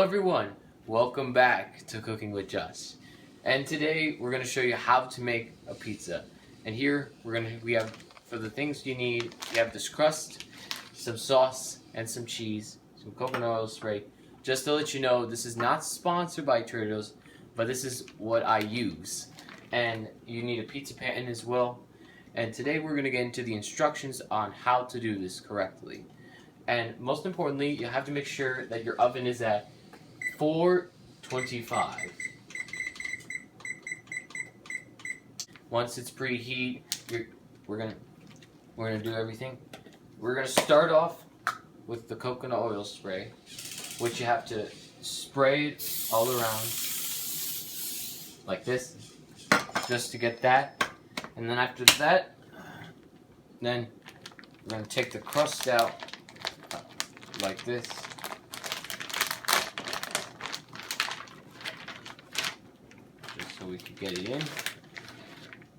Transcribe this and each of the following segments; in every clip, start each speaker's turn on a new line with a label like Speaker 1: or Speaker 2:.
Speaker 1: everyone, welcome back to Cooking with Josh. And today we're going to show you how to make a pizza. And here we have, for the things you need, you have this crust, some sauce, and some cheese, some coconut oil spray. Just to let you know, this is not sponsored by Trader, but this is what I use. And you need a pizza pan as well. And today we're going to get into the instructions on how to do this correctly. And most importantly, you have to make sure that your oven is at 425. Once it's preheat, we're gonna do everything. We're gonna start off with the coconut oil spray, which you have to spray it all around like this, just to get that. And then after that, then we're gonna take the crust out like this. Just so we can get it in.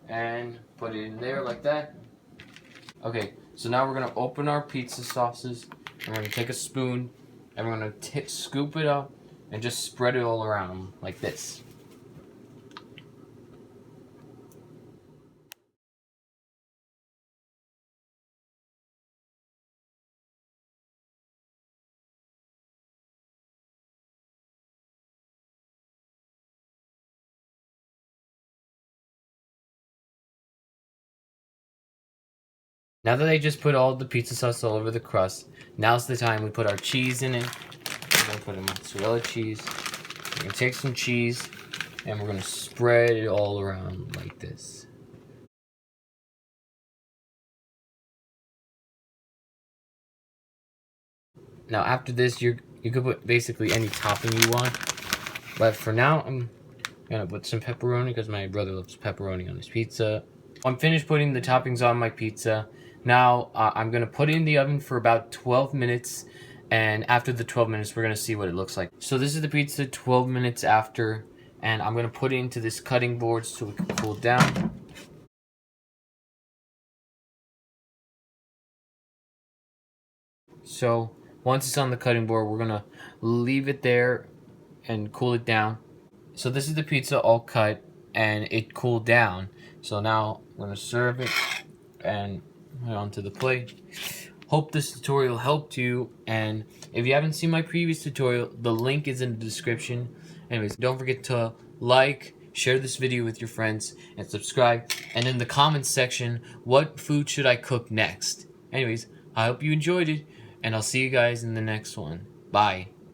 Speaker 1: And put it in there like that. Okay, so now we're gonna open our pizza sauces. We're gonna take a spoon and we're gonna scoop it up and just spread it all around like this. Now that I just put all the pizza sauce all over the crust, now's the time we put our cheese in it. We're gonna put a mozzarella cheese. We're gonna take some cheese and we're gonna spread it all around like this. Now after this, you could put basically any topping you want. But for now, I'm gonna put some pepperoni because my brother loves pepperoni on his pizza. I'm finished putting the toppings on my pizza. Now I'm gonna put it in the oven for about 12 minutes, and after the 12 minutes we're gonna see what it looks like. So this is the pizza 12 minutes after, and I'm gonna put it into this cutting board so it can cool down. So once it's on the cutting board, we're gonna leave it there and cool it down. So this is the pizza all cut and it cooled down. So now I'm gonna serve it and put it onto the plate. Hope this tutorial helped you, and if you haven't seen my previous tutorial, the link is in the description. Anyways, don't forget to like, share this video with your friends, and subscribe. And in the comments section, what food should I cook next? Anyways, I hope you enjoyed it, and I'll see you guys in the next one. Bye.